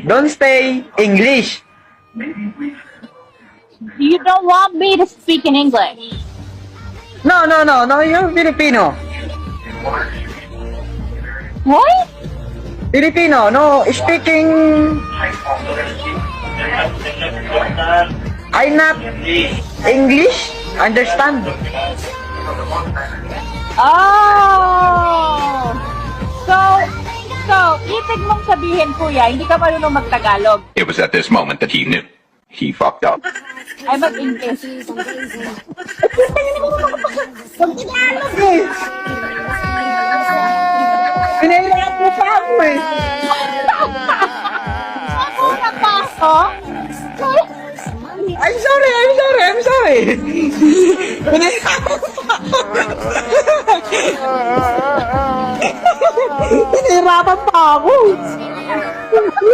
Don't say English. You don't want me to speak in English. No, you're Filipino. What? Filipino, no, speaking... I not English, understand? Oh! So, ibig mong sabihin, kuya, hindi ka marunong mag-Tagalog. It was at this moment that he knew. He fucked up. Ay, mag-English. Mag-Tagalog eh! Pinahirap mo pa ako eh! Ako na pa ako? I'm sorry! Pinahirap mo pa ako! Pinahirapan pa ako!